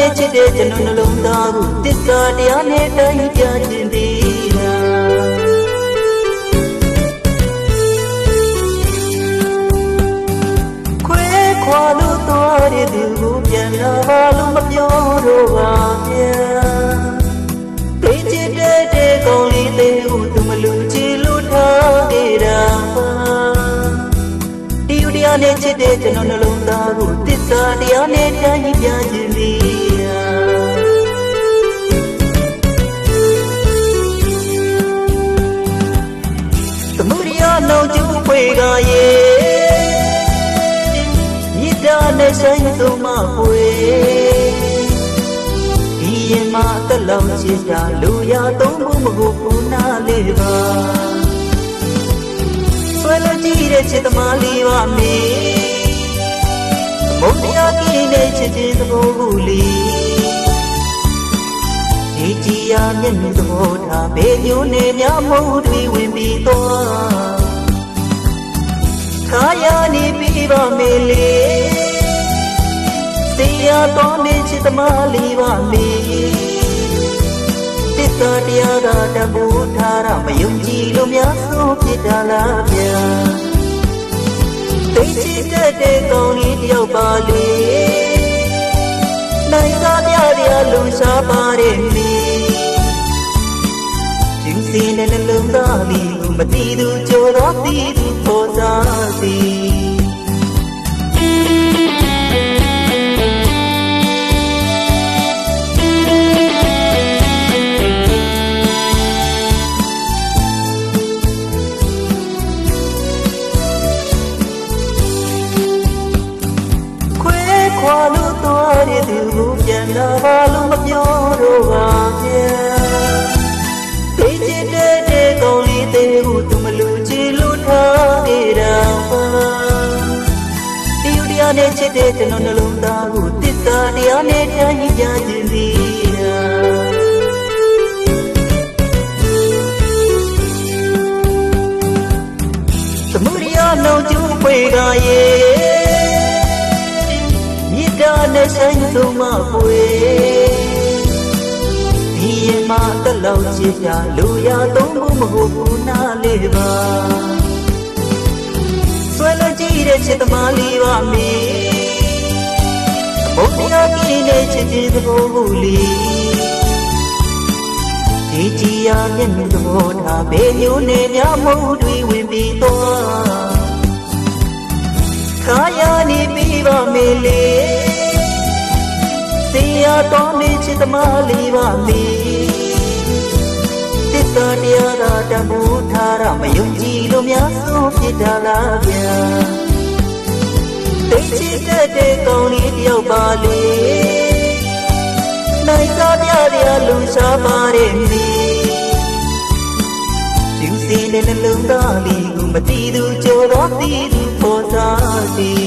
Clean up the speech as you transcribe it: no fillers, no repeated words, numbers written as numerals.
နဲ့ချစ်တဲ့ကျွန်တော်နှလုံးသားကိုတစ္ဆာတရားနဲ့တိုင်းပြခြင်းသေးတာခွဲခွာလို့သွားတဲ့သူကိုပြန်လာပါလို့မပြောတော့ပါဗျာသိချစ်တဲ့ကောင်းလေးတဲ့ကိုသူမလူချီလို့ထားခဲ့တာပါဒီဥတရားနဲ့ချစ်တဲ့ကျွန်တော်နှလုံးသားကိုတစ္ဆာတရားနဲ့တိုင်းပြခြင်းသေးတာသမုဒိယနှောင်ကျူးပွေကရဲ့မြစ်တာနဲ့ဆိုင်သုံးမပွေဒီရင်မှာအသက်လောင်ချစ်တာလူရသုံးဖို့မဟုတ်ဘူးနားလေးပါဆွဲလို့ကြည့်တဲ့ချစ်သမားလေးပါမေမုန်းတရားကြီးနဲ့ချစ်ခြင်းသဘောကိုလေးဒီကြည်ရမျက်နှာသဘောထားဘေးမျိုးနဲ့များမုန်းတွေဝင်ပြီးတော့ခါရနေပြီးပါမေလေတရားတော်နေချစ်သမားလေးပါမေတစ္ဆာတရားကတဘူထားရမယုံကြည်လို့များဆုံးဖြစ်တာလားဗျာသိချစ်တဲ့ကောင်းလေးတယောက်ပါလေနိုင်စားပြတရားလုံရှားပါတဲ့မေကျင်းစင်းတဲ့နှလုံးသားလေးကိုမသိသူကြိုတော့သိသူပေါ်စားသည်ခွာလို့သွားတဲ့သူကိုပြန်လာပါလို့မပြောတော့ပါဗျာသိချစ်တဲ့ကောင်းလေးတဲ့ကိုသူမလူချီလို့ထားခဲ့တာပါဒီဥတရားနဲ့ချစ်တဲ့ကျွန်တော်နှလုံးသားကိုတစ္ဆာတရားနဲ့တိုင်းပြခြင်းသေးတာသမုဒိယနှောင်ကျူးပွေကရဲ့နဲ့ဆိုင်သုံးမပွေဒီရင်မှာအသက်လောင်ချစ်တာလူရသုံးဖို့မဟုတ်ဘူးနားလေးပါဆွဲလို့ကြည့်တဲ့ချစ်သမားလေးပါမေဘုရားကြီးနဲ့ချစ်ခြင်းသဘောကိုလေးဒီကြည်ရမျက်နှာသဘောထားဘေးမျိုးနဲ့များမုန်းတွေဝင်ပြီးတော့ခါရနေပြီးပါမေလေတရားတော်နေချစ်သမားလေးပါမေတစ္ဆာတရားကတဘူထားရမယုံကြည်လို့များဆုံးဖြစ်တာလားဗျာသိချစ်တဲ့ကောင်းလေးတယောက်ပါလေနိုင်စားပြတရားလုံရှားပါတဲ့မေကျင်းစင်းတဲ့နှလုံးသားလေးကိုမသိသူကြိုတော့သိသူပေါ်စားသည်